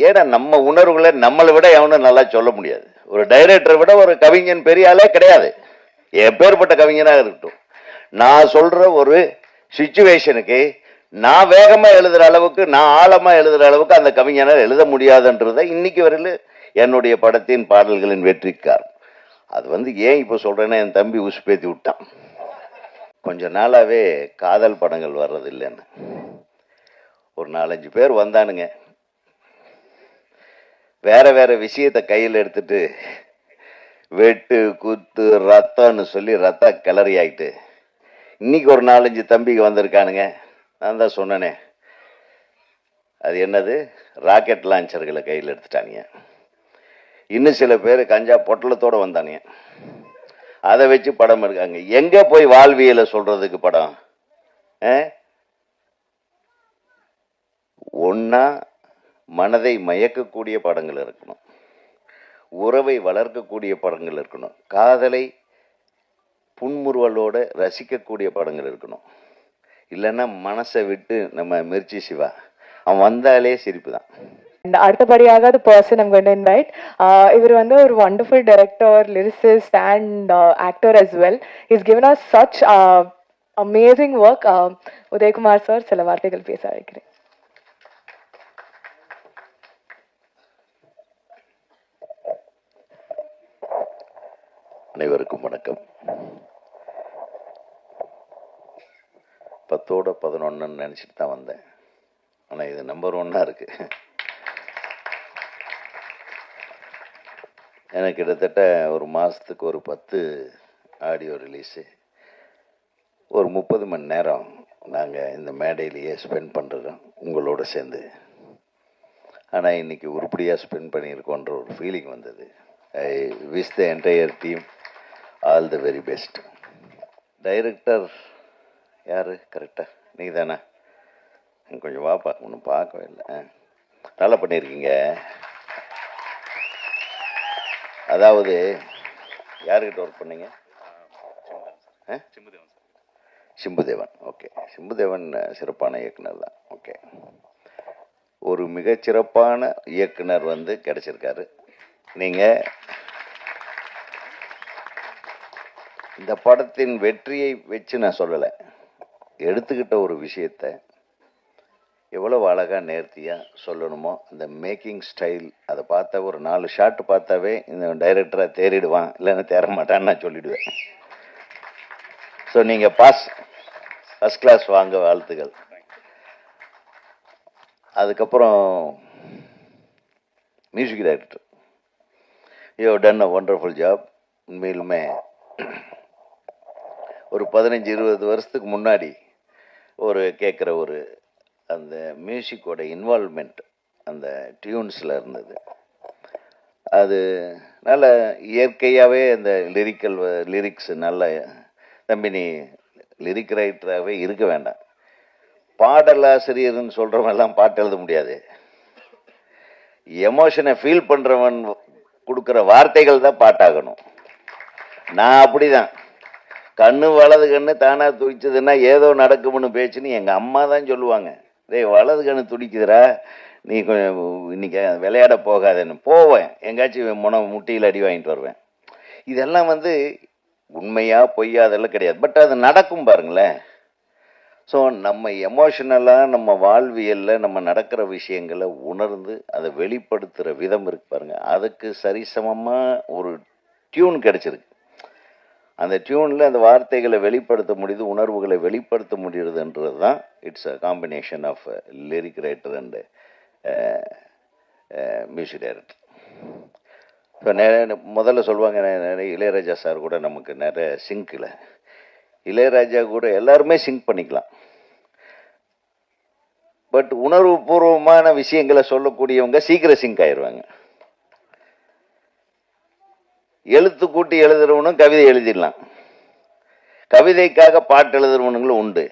ஏன்னா நம்ம உணர்வுகளை நம்மளை விட எவனும் நல்லா சொல்ல முடியாது. ஒரு டைரக்டரை விட ஒரு கவிஞன் பெரிய ஆளே கிடையாது. எப்பேற்பட்ட கவிஞனாக இருக்கட்டும், நான் சொல்ற ஒரு சிச்சுவேஷனுக்கு நான் வேகமா எழுதுற அளவுக்கு, நான் ஆழமா எழுதுற அளவுக்கு அந்த கவிஞனால் எழுத முடியாதுன்றத இன்னைக்கு வரையில என்னுடைய படத்தின் பாடல்களின் வெற்றிக்கார். அது ஏன் இப்ப சொல்றேன்னா, என் தம்பி உசுப்பேத்தி விட்டான். கொஞ்ச நாளாவே காதல் படங்கள் வர்றதில்லைன்னு ஒரு 4-5 பேர் வந்தானுங்க. வேற வேற விஷயத்தை கையில் எடுத்துட்டு வெட்டு குத்து ரத்தம்னு சொல்லி ரத்த கிளறி ஆயிட்டு இன்னைக்கு ஒரு 4-5 தம்பிக்கு வந்திருக்கானுங்க. நான் தான் சொன்னனே, அது என்னது, ராக்கெட் லான்ச்சர்களை கையில் எடுத்துட்டானுங்க. இன்னும் சில பேர் கஞ்சா பொட்டலத்தோட வந்தானுங்க. அதை வச்சு படம் இருக்காங்க. எங்க போய் வாழ்வியலை சொல்றதுக்கு படம்? ஒன்னா மனதை மயக்கக்கூடிய படங்கள் இருக்கணும், உறவை வளர்க்கக்கூடிய படங்கள் இருக்கணும், காதலை புன்முறுவலோட ரசிக்கக்கூடிய படங்கள் இருக்கணும். இல்லைன்னா மனசை விட்டு நம்ம மிர்ச்சி சிவா அவன் வந்தாலே சிரிப்பு தான். அடுத்தபடியாக the person I'm going to invite, இவர் ஒரு wonderful director, lyricist and actor as well. He's given us such amazing work. Udhayakumar sir சில வார்த்தைகள் பேச அழைக்கிறேன். அனைவருக்கும் வணக்கம். 10ஓட 11 நினைச்சிட்டு தான் வந்தேன். ஆனா இது நம்பர் 1 இருக்கு. எனக்கு கிட்டத்தட்ட ஒரு மாதத்துக்கு ஒரு 10 ஆடியோ ரிலீஸு, ஒரு 30 மணி நேரம் நாங்கள் இந்த மேடையிலேயே ஸ்பெண்ட் பண்ணுறோம் உங்களோட சேர்ந்து. ஆனால் இன்றைக்கி உருப்படியாக ஸ்பெண்ட் பண்ணியிருக்கோன்ற ஒரு ஃபீலிங் வந்தது. I wish the entire team all the very best. Director யார் கரெக்டாக? நீங்கள் தானே? கொஞ்சம் வாப்பா, ஒன்றும் பார்க்கவே இல்லை. நல்லா பண்ணியிருக்கீங்க. அதாவது யாருக்கிட்ட ஒர்க் பண்ணீங்க? சிம்புதேவன். ஓகே, சிம்புதேவன் சிறப்பான இயக்குனர் தான். ஓகே, ஒரு மிகச்சிறப்பான இயக்குனர் கிடைச்சிருக்காரு. நீங்கள் இந்த படத்தின் வெற்றியை வச்சு நான் சொல்லலை, எடுத்துக்கிட்ட ஒரு விஷயத்தை எவ்வளவு அழகாக நேர்த்தியாக சொல்லணுமோ அந்த மேக்கிங் ஸ்டைல், அதை பார்த்தா ஒரு 4 ஷாட் பார்த்தாவே இந்த டைரக்டராக தேறிடுவான், இல்லைன்னா தேர மாட்டான்னு நான் சொல்லிடுவேன். ஸோ நீங்கள் ஃபர்ஸ்ட் கிளாஸ் வாங்க, வாழ்த்துக்கள். அதுக்கப்புறம் music director, you have done a wonderful job. உண்மையிலுமே ஒரு 15-20 வருஷத்துக்கு முன்னாடி கேட்குற அந்த மியூசிக்கோட இன்வால்வ்மெண்ட் அந்த டியூன்ஸில் இருந்தது. அது நல்ல இயற்கையாகவே அந்த லிரிக்ஸ் நல்ல, தம்பி நீ லிரிக் ரைட்டராகவே இருக்க வேண்டாம், பாடலாசிரியர்னு சொல்கிறவன் பாட்டு எழுத முடியாது. எமோஷனை ஃபீல் பண்ணுறவன் கொடுக்குற வார்த்தைகள் தான் பாட்டாகணும். நான் அப்படிதான், கண்ணு வலது கண்ணு தானா துடிச்சதுன்னா ஏதோ நடக்கும்னு பேச்சுன்னு எங்கள் அம்மா தான் சொல்லுவாங்க. டேய் வலது கண்ணு துடிக்குதுரா, நீ கொஞ்சம் இன்னைக்கு விளையாட போகாதேன்னு போவேன். எங்காச்சும் முட்டியில் அடி வாங்கிட்டு வருவேன். இதெல்லாம் உண்மையா பொய்யா அதெல்லாம் கிடையாது, பட் அது நடக்கும் பாருங்களேன். ஸோ நம்ம எமோஷனலாக நம்ம வாழ்வியலில் நம்ம நடக்கிற விஷயங்களை உணர்ந்து அதை வெளிப்படுத்துகிற விதம் இருக்கு பாருங்க, அதுக்கு சரிசமமாக ஒரு டியூன் கிடைச்சிருக்கு. அந்த டியூனில் அந்த வார்த்தைகளை வெளிப்படுத்த முடியுது, உணர்வுகளை வெளிப்படுத்த முடியுதுன்றது தான் it's a combination of lyric writer and music director. இப்போ முதல்ல சொல்லுவாங்க, இளையராஜா சார் கூட நமக்கு நிறைய சிங்கில், இளையராஜா கூட எல்லாருமே சிங்க் பண்ணிக்கலாம், பட் உணர்வு பூர்வமான விஷயங்களை சொல்லக்கூடியவங்க சீக்கிரம் சிங்க் ஆயிடுவாங்க. எழுத்து கூட்டி எழுதுறவனும் கவிதை எழுதிடலாம், கவிதைக்காக பாட்டு எழுதுறவனுங்களும் உண்டு,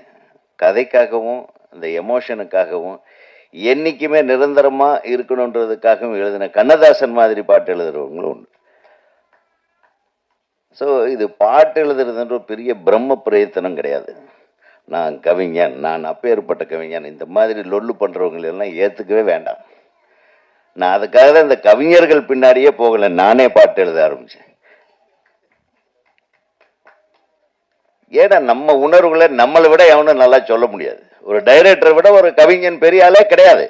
கதைக்காகவும் அந்த எமோஷனுக்காகவும் என்னைக்குமே நிரந்தரமா இருக்கணுன்றதுக்காகவும் எழுதின கண்ணதாசன் மாதிரி பாட்டு எழுதுறவங்களும் உண்டு. ஸோ இது பாட்டு எழுதுறதுன்ற பெரிய பிரம்ம பிரயத்தனம் கிடையாது. நான் கவிஞன், நான் அப்பேற்பட்ட கவிஞன், இந்த மாதிரி லொல்லு பண்றவங்களெல்லாம் ஏற்றுக்கவே வேண்டாம். நான் அதுக்காக தான் இந்த கவிஞர்கள் பின்னாடியே போகல, நானே பாட்டு எழுத ஆரம்பிச்சேன். ஏன்னா நம்ம உணர்வுகளை நம்மளை விட எவனும் நல்லா சொல்ல முடியாது. ஒரு டைரக்டரை விட ஒரு கவிஞன் பெரிய ஆளே கிடையாது,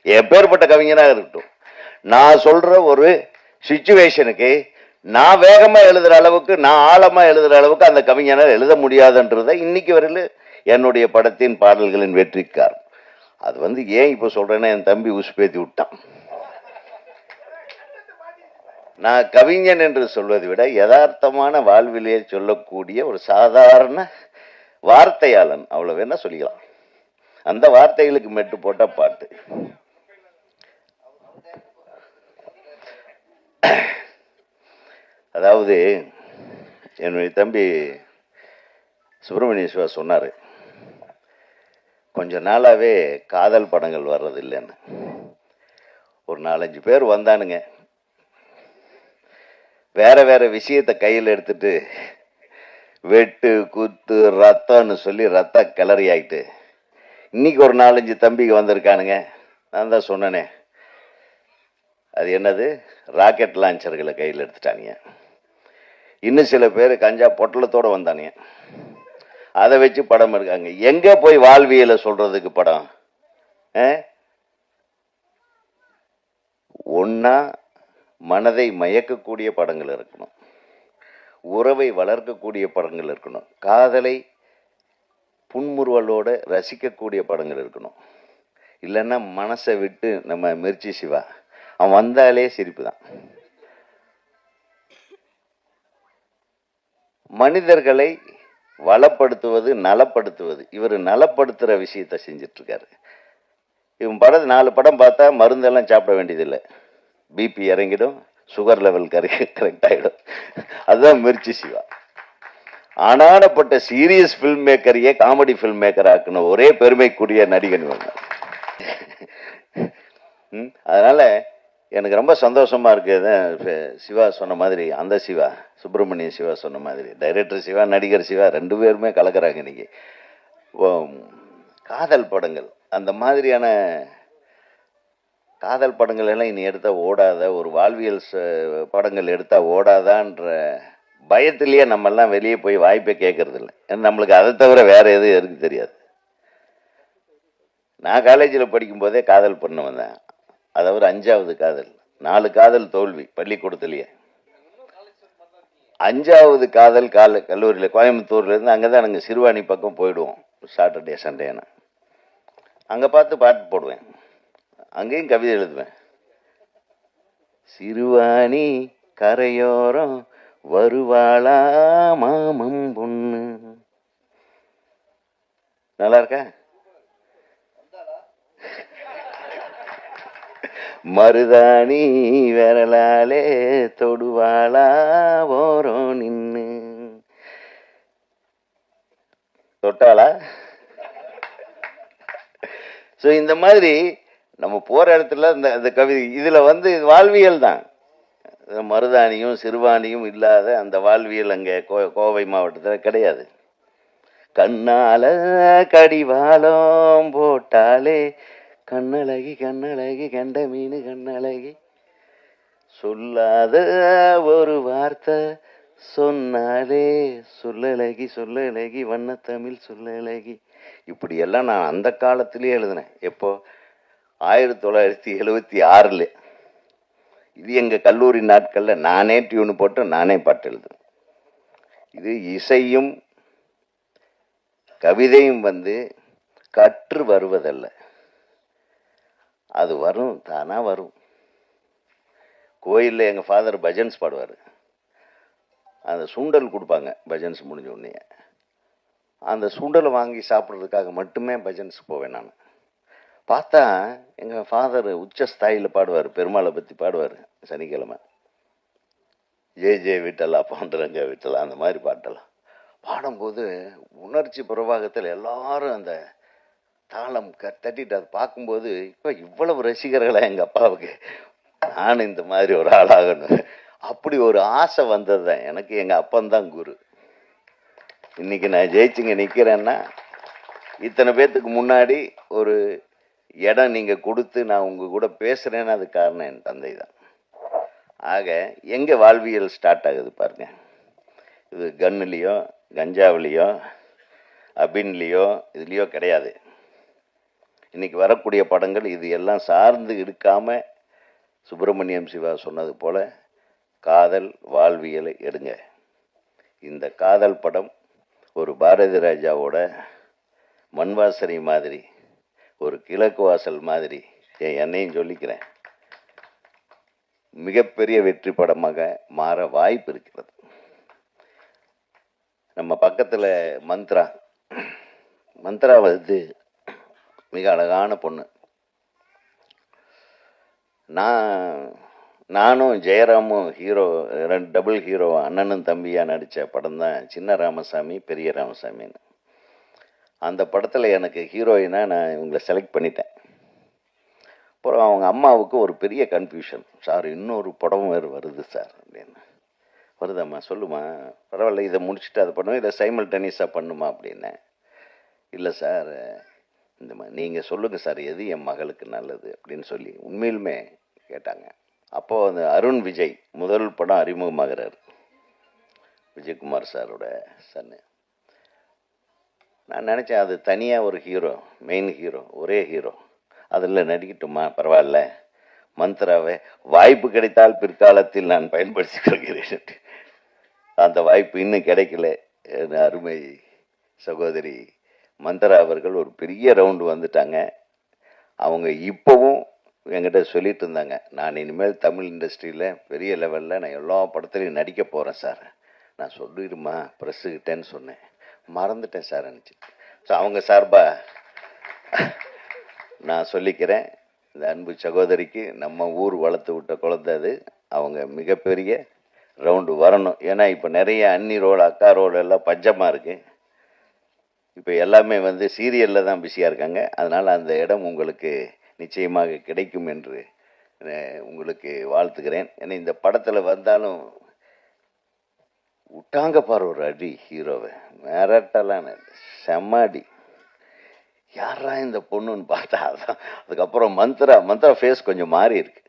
எப்பேற்பட்ட கவிஞனாக இருக்கட்டும். நான் சொல்ற ஒரு சிச்சுவேஷனுக்கு நான் வேகமா எழுதுற அளவுக்கு, நான் ஆழமா எழுதுற அளவுக்கு அந்த கவிஞனால் எழுத முடியாதுன்றத இன்னைக்கு வரையில என்னுடைய படத்தின் பாடல்களின் வெற்றிக்கார். அது ஏன் இப்ப சொல்றேன்னா, என் தம்பி உசுப்பேத்தி விட்டான். நான் கவிஞன் என்று சொல்வதை விட யதார்த்தமான வாழ்விலே சொல்லக்கூடிய ஒரு சாதாரண வார்த்தையாளன், அவ்வளவு வேணா சொல்லிக்கலாம். அந்த வார்த்தைகளுக்கு மெட்டு போட்ட பாட்டு. அதாவது என்னுடைய தம்பி சுப்பிரமணிய சிவா சொன்னாரு, கொஞ்ச நாளாவே காதல் படங்கள் வர்றது இல்லைன்னு. ஒரு 4-5 பேர் வந்தானுங்க, வேற வேற விஷயத்தை கையில் எடுத்துட்டு வெட்டு குத்து ரத்தம்னு சொல்லி ரத்த கிளறி ஆயிட்டு இன்னைக்கு ஒரு 4-5 தம்பிக்கு வந்திருக்கானுங்க. நான் தான் சொன்னனே, அது என்னது, ராக்கெட் லான்ச்சர்களை கையில் எடுத்துட்டானுங்க. இன்னும் சில பேர் கஞ்சா பொட்டலத்தோட வந்தானுங்க, அதை வச்சு படம் எடுக்காங்க. எங்க போய் வாழ்வியலை சொல்றதுக்கு படம்? ஒன்னா மனதை மயக்கக்கூடிய படங்கள் இருக்கணும், உறவை வளர்க்கக்கூடிய படங்கள் இருக்கணும், காதலை புன்முறுவலோட ரசிக்கக்கூடிய படங்கள் இருக்கணும். இல்லைன்னா மனசை விட்டு நம்ம மிர்ச்சி சிவா அவன் வந்தாலே சிரிப்பு தான். மனிதர்களை வளப்படுத்துவது நலப்படுத்துவது, இவர் நலப்படுத்துற விஷயத்த செஞ்சிட்டு இருக்காரு. இவன் படம் 4 படம் பார்த்தா மருந்தெல்லாம் சாப்பிட வேண்டியதில்லை, பிபி இறங்கிடும், சுகர் லெவல் கரெக்ட் ஆகிடும். அதுதான் மிர்ச்சி சிவா. ஆனானப்பட்ட சீரியஸ் பிலிம் மேக்கரையே காமெடி பிலிம் மேக்கர் ஆக்கணும் ஒரே பெருமைக்குரிய நடிகன். அதனால எனக்கு ரொம்ப சந்தோஷமா இருக்கு. சிவா சொன்ன மாதிரி, அந்த சிவா சுப்பிரமணிய சிவா சொன்ன மாதிரி, டைரக்டர் சிவா நடிகர் சிவா 2 பேருமே கலக்கிறாங்க இன்னைக்கு. காதல் படங்கள், அந்த மாதிரியான காதல் படங்கள் எல்லாம் இனி எடுத்தா ஓடாத, ஒரு வாழ்வியல் படங்கள் எடுத்தா ஓடாதான்ற பயத்திலேயே நம்ம எல்லாம் வெளியே போய் வாய்ப்பை கேட்கறது இல்லை. நம்மளுக்கு அதை தவிர வேற எதுவும் எனக்கு தெரியாது. நான் காலேஜில் படிக்கும் போதே காதல் பண்ண வந்தேன், அதாவது 5வது காதல். 4 காதல் தோல்வி பள்ளிக்கூடத்திலேயே. 5வது காதல் கல்லூரியில் கோயம்புத்தூர்ல இருந்து அங்கதான் நாங்கள் சிறுவாணி பக்கம் போயிடுவோம், சாட்டர்டே சண்டேனா அங்க பார்த்து பாட்டு போடுவேன், அங்கேயும் கவிதை எழுதுவேன். சிறுவாணி கரையோரம் வருவாளா மாமம் பொண்ணு. நல்லா இருக்கா? மருதாணி விரலாலே தொடுவாளா ஓரம் நின்னு. தொட்டாளா? ஸோ இந்த மாதிரி நம்ம போற இடத்துல இந்த கவிதை இதுல வாழ்வியல் தான். மருதாணியும் சிறுவாணியும் இல்லாத அந்த வாழ்வியல் அங்கே கோவை மாவட்டத்தில் கிடையாது. கண்ணால கடிவாளம் போட்டாலே கண்ணழகி கண்ணழகி கண்ட மீன் கண்ணழகி, சொல்லாத ஒரு வார்த்தை சொன்னாலே சொல்லழகி சொல்லழகி வண்ணத்தமிழ் சொல்லழகி. இப்படி எல்லாம் நான் அந்த காலத்திலேயே எழுதினேன். எப்போ? 1976. இது எங்க கல்லூரி நாட்கள்ல நானே டியூன் போட்டு நானே பாட்டு எழுதுனேன். இது இசையும் கவிதையும் கற்று வருவதல்ல, அது வரும், தானா வரும். கோயிலில் எங்கள் ஃபாதர் பஜன்ஸ் பாடுவார், அந்த சுண்டல் கொடுப்பாங்க பஜன்ஸ் முடிஞ்ச உடனே. அந்த சுண்டலை வாங்கி சாப்பிட்றதுக்காக மட்டுமே பஜன்ஸ் போவேன் நான். பார்த்தா எங்கள் ஃபாதர் உச்ச ஸ்தாயில் பாடுவார், பெருமாளை பற்றி பாடுவார் சனிக்கிழமை. ஜே ஜே விட்டலா பாண்டுரங்க விட்டலா, அந்த மாதிரி பாட்டெல்லாம் பாடும்போது உணர்ச்சி பிரவாகத்தில் எல்லாரும் அந்த தாளம் தட்டிட்டு அதை பார்க்கும்போது, இப்போ இவ்வளவு ரசிகர்களா எங்கள் அப்பாவுக்கு, நான் இந்த மாதிரி ஒரு ஆளாகணும், அப்படி ஒரு ஆசை வந்தது தான் எனக்கு. எங்கள் அப்பந்தான் குரு. இன்னைக்கு நான் ஜெயிச்சுங்க நிற்கிறேன்னா, இத்தனை பேர்த்துக்கு முன்னாடி ஒரு இடம் நீங்கள் கொடுத்து நான் உங்கள் கூட பேசுகிறேன்னு அது காரணம் என் தந்தை தான். ஆக எங்கே வாழ்வியல் ஸ்டார்ட் ஆகுது பாருங்க. இது கன்னுலேயோ கஞ்சாவிலேயோ அபின்லேயோ இதுலேயோ கிடையாது. இன்னைக்கு வரக்கூடிய படங்கள் இது எல்லாம் சார்ந்து இருக்காம சுப்பிரமணியம் சிவா சொன்னது போல காதல் வாழ்வியலை எடுங்க. இந்த காதல் படம் ஒரு பாரதி ராஜாவோட மண்வாசனை மாதிரி, ஒரு கிழக்கு வாசல் மாதிரி, என்னையும் சொல்லிக்கிறேன், மிகப்பெரிய வெற்றி படமாக மாற வாய்ப்பு இருக்கிறது. நம்ம பக்கத்தில் மந்த்ரா வந்து மிக அழகான பொண்ணு. நானும் ஜெயராமும் ஹீரோ, டபுள் ஹீரோ, அண்ணனும் தம்பியாக நடித்த படம் தான் சின்ன ராமசாமி பெரிய ராமசாமின்னு. அந்த படத்தில் எனக்கு ஹீரோயினா நான் இவங்களை செலக்ட் பண்ணிட்டேன். அப்புறம் அவங்க அம்மாவுக்கு ஒரு பெரிய கன்ஃபியூஷன், சார் இன்னொரு படம் வேறு வருது சார் அப்படின்னு. வருதாம்மா, சொல்லுமா, பரவாயில்ல, இதை முடிச்சுட்டு அதை பண்ணுவோம், இதை சைமல்டேனியஸாக பண்ணுமா அப்படின்னேன். இல்லை சார், இந்த மாதிரி நீங்கள் சொல்லுங்கள் சார், எது என் மகளுக்கு நல்லது அப்படின்னு சொல்லி உண்மையிலுமே கேட்டாங்க. அப்போது அந்த அருண் விஜய் முதல் படம் அறிமுகமாகிறார், விஜயகுமார் சாரோட சன்னு. நான் நினச்சேன் அது தனியாக ஒரு ஹீரோ, மெயின் ஹீரோ, ஒரே ஹீரோ, அதில் நடிக்கட்டுமா, பரவாயில்ல, மந்த்ராவை வாய்ப்பு கிடைத்தால் பிற்காலத்தில் நான் பயன்படுத்திக் கொள்கிறேன். அந்த வாய்ப்பு இன்னும் கிடைக்கல. அருமை சகோதரி மந்த்ரா அவர்கள் ஒரு பெரிய ரவுண்டு வந்துட்டாங்க. அவங்க இப்போவும் என்கிட்ட சொல்லிட்டு இருந்தாங்க, நான் இனிமேல் தமிழ் இண்டஸ்ட்ரியில் பெரிய லெவலில் நான் எல்லா படத்துலையும் நடிக்க போகிறேன் சார். நான் சொல்லிடுமா ப்ரெஸ்ஸுக்கிட்டேன்னு சொன்னேன், மறந்துட்டேன் சார் நினச்சி. ஸோ அவங்க சார்பாக நான் சொல்லிக்கிறேன், இந்த அன்பு சகோதரிக்கு நம்ம ஊர் வளர்த்து விட்ட குழந்தை அது. அவங்க மிகப்பெரிய ரவுண்டு வரணும். ஏன்னா இப்போ நிறைய அண்ணி ரோல், அக்கா ரோல் எல்லாம் பஞ்சமாக இருக்குது. இப்போ எல்லாமே வந்து சீரியலில் தான் பிஸியாக இருக்காங்க. அதனால் அந்த இடம் உங்களுக்கு நிச்சயமாக கிடைக்கும் என்று உங்களுக்கு வாழ்த்துக்கிறேன். ஏன்னா இந்த படத்தில் வந்தாலும் விட்டாங்க பாரு ஒரு அடி, ஹீரோவை மிரட்டலான செம்மாடி. யாரா இந்த பொண்ணுன்னு பார்த்தா அதான். அதுக்கப்புறம் மந்த்ரா ஃபேஸ் கொஞ்சம் மாறி இருக்கு.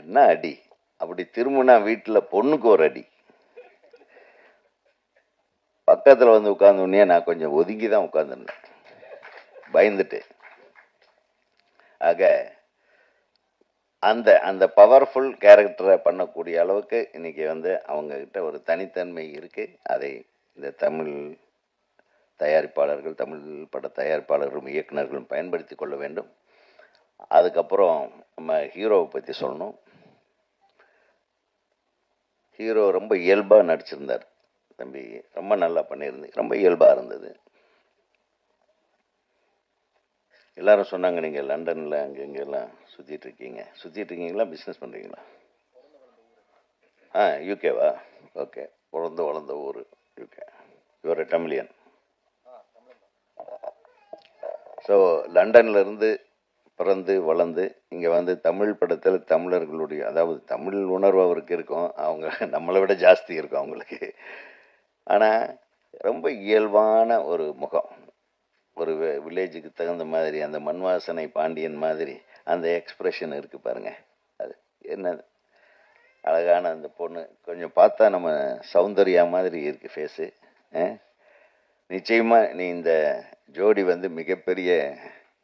என்ன அடி, அப்படி திரும்பினா வீட்டில் பொண்ணுக்கு ஒரு அடி. பக்கத்தில் வந்து உட்கார்ந்தோடனே நான் கொஞ்சம் ஒதுங்கி தான் உட்காந்துருந்தேன், பயந்துட்டு. ஆக அந்த பவர்ஃபுல் கேரக்டரை பண்ணக்கூடிய அளவுக்கு இன்னைக்கு வந்து அவங்கக்கிட்ட ஒரு தனித்தன்மை இருக்குது. அதை இந்த தமிழ் தயாரிப்பாளர்கள், தமிழ் பட தயாரிப்பாளர்களும் இயக்குநர்களும் பயன்படுத்தி கொள்ள வேண்டும். அதுக்கப்புறம் நம்ம ஹீரோவை பற்றி சொல்லணும். ஹீரோ ரொம்ப இயல்பாக நடிச்சிருந்தார் தம்பி, ரொம்ப நல்லா பண்ணியிருந்து, ரொம்ப இயல்பாக இருந்தது. எல்லாரும் சொன்னாங்க நீங்கள் லண்டனில் அங்கே இங்கெல்லாம் சுற்றிட்டு இருக்கீங்களா, பிஸ்னஸ் பண்ணுறீங்களா? யூகேவா? ஓகே, வளர்ந்த ஊர் UK. Your a Tamilian. So லண்டனில் இருந்து பிறந்து வளர்ந்து இங்கே வந்து தமிழ் படத்தில் தமிழர்களுடைய, அதாவது தமிழ் உணர்வு அவருக்கு இருக்கும், அவங்க நம்மளை விட ஜாஸ்தி இருக்கும் அவங்களுக்கு. ஆனால் ரொம்ப இயல்பான ஒரு முகம், ஒரு வில்லேஜுக்கு தகுந்த மாதிரி அந்த மண்வாசனை பாண்டியன் மாதிரி அந்த எக்ஸ்ப்ரெஷன் இருக்குது பாருங்க. அது என்னது அழகான அந்த பொண்ணு, கொஞ்சம் பார்த்தா நம்ம சௌந்தர்யா மாதிரி இருக்குது ஃபேஸு. நிச்சயமாக நீ இந்த ஜோடி வந்து மிகப்பெரிய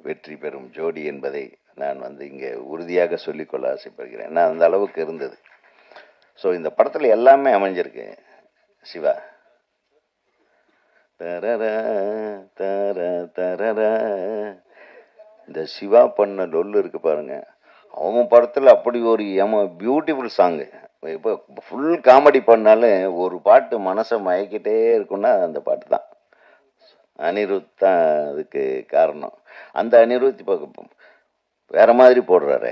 வெற்றி பெறும் ஜோடி என்பதை நான் வந்து இங்கே உறுதியாக சொல்லிக்கொள்ள ஆசைப்படுகிறேன். ஏன்னா அந்த அளவுக்கு இருந்தது. ஸோ இந்த படத்தில் எல்லாமே அமைஞ்சிருக்கு. சிவா தரர தர தரர, இந்த சிவா பண்ண லொல்லு இருக்கு பாருங்க, அவன் படத்தில் அப்படி ஒரு பியூட்டிஃபுல் சாங்கு. இப்போ ஃபுல் காமெடி பண்ணாலும் ஒரு பாட்டு மனசை மயக்கிட்டே இருக்குன்னா அந்த பாட்டு தான். அனிருத் தான் அதுக்கு காரணம். அந்த அனிருத் இப்போ வேற மாதிரி போடுறாரு,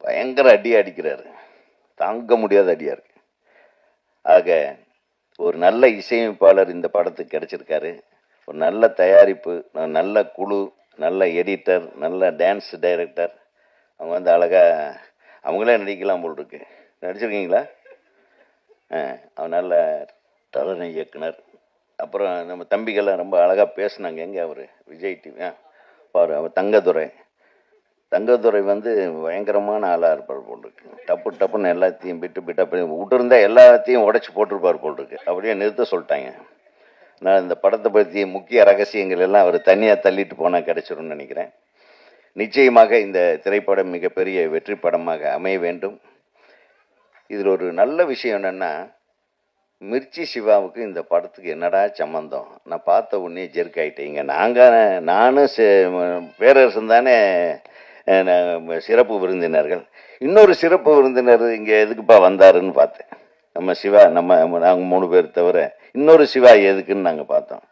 பயங்கர அடிக்கிறாரு, தாங்க முடியாத அடியா இருக்கு. ஆக ஒரு நல்ல இசையமைப்பாளர் இந்த படத்துக்கு கிடைச்சிருக்காரு, ஒரு நல்ல தயாரிப்பு, நல்ல குழு, நல்ல எடிட்டர், நல்ல டான்ஸ் டைரக்டர். அவங்க வந்து அழகா அவங்களே நடிக்கலாம் போல் இருக்கு. நடிச்சிருக்கீங்களா? அவன் நல்ல தலைமை இயக்குனர், அப்புறம் நம்ம தம்பிகள்லாம் ரொம்ப அழகாக பேசுனாங்க. எங்கே அவர் விஜய் டிவி பாரு, அவர் தங்கதுரை வந்து பயங்கரமான ஆளாக இருப்பார் போல் இருக்கு. டப்புன்னு எல்லாத்தையும் பிட்டா விட்டுருந்தா எல்லாத்தையும் உடச்சி போட்டிருப்பார் போல் இருக்கு. அப்படியே நிறுத்த சொல்லிட்டாங்க. நான் இந்த படத்தை பற்றி முக்கிய ரகசியங்கள் எல்லாம் அவர் தனியாக தள்ளிட்டு போனால் கிடைச்சிரும்னு நினைக்கிறேன். நிச்சயமாக இந்த திரைப்படம் மிகப்பெரிய வெற்றி படமாக அமைய வேண்டும். இதில் ஒரு நல்ல விஷயம் என்னென்னா, மிர்ச்சி சிவாவுக்கு இந்த படத்துக்கு என்னடா சம்மந்தம், நான் பார்த்த உடனே ஜெர்க் ஆகிட்டீங்க. நானும் பேரரசன் தானே சிறப்பு விருந்தினர்கள். இன்னொரு சிறப்பு விருந்தினர் இங்கே எதுக்குப்பா வந்தாருன்னு பார்த்தேன். நம்ம சிவா, நாங்கள் 3 பேர் தவிர இன்னொரு சிவா எதுக்குன்னு நாங்கள் பார்த்தோம்.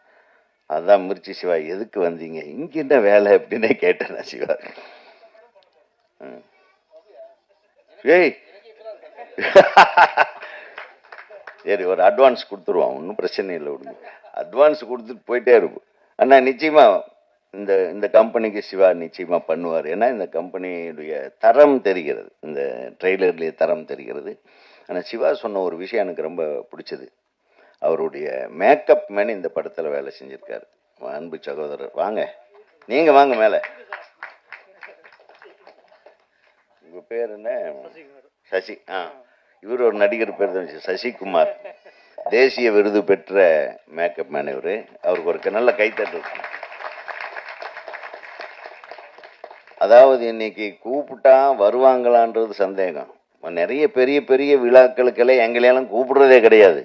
அதான் மிர்ச்சி சிவா, எதுக்கு வந்தீங்க, இங்கே என்ன வேலை அப்படின்னே கேட்டேன் நான் சிவா. ஏய் சரி, ஒரு அட்வான்ஸ் கொடுத்துருவோம், ஒன்றும் பிரச்சனை இல்லை, விடுங்க. அட்வான்ஸ் கொடுத்துட்டு போயிட்டே இருக்கும். ஆனால் நிச்சயமாக இந்த கம்பெனிக்கு சிவா நிச்சயமாக பண்ணுவார். ஏன்னா இந்த கம்பெனியுடைய தரம் தெரிகிறது, இந்த ட்ரெய்லர்லேயே தரம் தெரிகிறது. ஆனால் சிவா சொன்ன ஒரு விஷயம் எனக்கு ரொம்ப பிடிச்சது. அவருடைய மேக்கப் மேன் இந்த படத்தில் வேலை செஞ்சுருக்காரு. அன்பு சகோதரர், வாங்க, நீங்கள் வாங்க மேலே. உங்கள் பேர் என்ன? சசி. இவர் ஒரு நடிகர் பேர் தான் சசிகுமார். தேசிய விருது பெற்ற மேக்கப் மேன் இவர். அவருக்கு ஒரு நல்ல கைத்தட்டு இருக்கும். அதாவது இன்னைக்கு கூப்பிட்டா வருவாங்களான்றது சந்தேகம். நிறைய பெரிய பெரிய விழாக்களுக்கெல்லாம் எங்களையெல்லாம் கூப்பிடுறதே கிடையாது.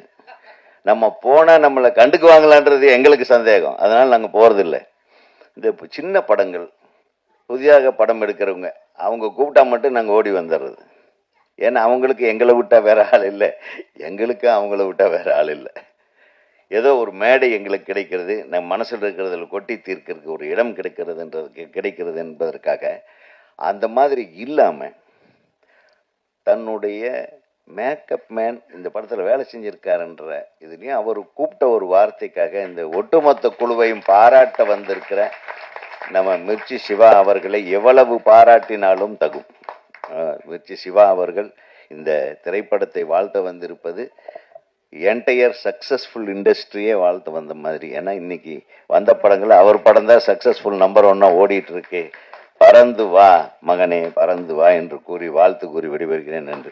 நம்ம போனால் நம்மளை கண்டுக்குவாங்களான்றது எங்களுக்கு சந்தேகம். அதனால் நாங்கள் போகிறதில்லை. இந்த சின்ன படங்கள், புதிதாக படம் எடுக்கிறவங்க, அவங்க கூப்பிட்டா மட்டும் நாங்கள் ஓடி வந்துடுறது. ஏன்னா அவங்களுக்கு எங்களை விட்டால் வேற ஆள் இல்லை, எங்களுக்கு அவங்கள விட்டால் வேற ஆள் இல்லை. ஏதோ ஒரு மேடை எங்களுக்கு கிடைக்கிறது, நம் மனசில் இருக்கிறதில் கொட்டி தீர்க்கிறதுக்கு ஒரு இடம் கிடைக்கிறது என்பதற்காக அந்த மாதிரி இல்லாமல் தன்னுடைய மேக்கப் மேன் இந்த படத்தில் வேலை செஞ்சிருக்காருன்ற இதுலேயும் அவர் கூப்பிட்ட ஒரு வார்த்தைக்காக இந்த ஒட்டுமொத்த குழுவையும் பாராட்ட வந்திருக்கிற நம்ம மிர்ச்சி சிவா அவர்களை எவ்வளவு பாராட்டினாலும் தகும். மிர்ச்சி சிவா அவர்கள் இந்த திரைப்படத்தை வாழ்த்த வந்திருப்பது என்டையர் சக்ஸஸ்ஃபுல் இண்டஸ்ட்ரியே வாழ்த்து வந்த மாதிரி. ஏன்னா இன்னைக்கு வந்த படங்கள் அவர் படம் தான் சக்ஸஸ்ஃபுல் நம்பர் 1 ஓடிட்டு இருக்கு. பறந்து வா மகனே, பறந்து வா என்று கூறி வாழ்த்து கூறி விடைபெறுகிறேன். நன்றி.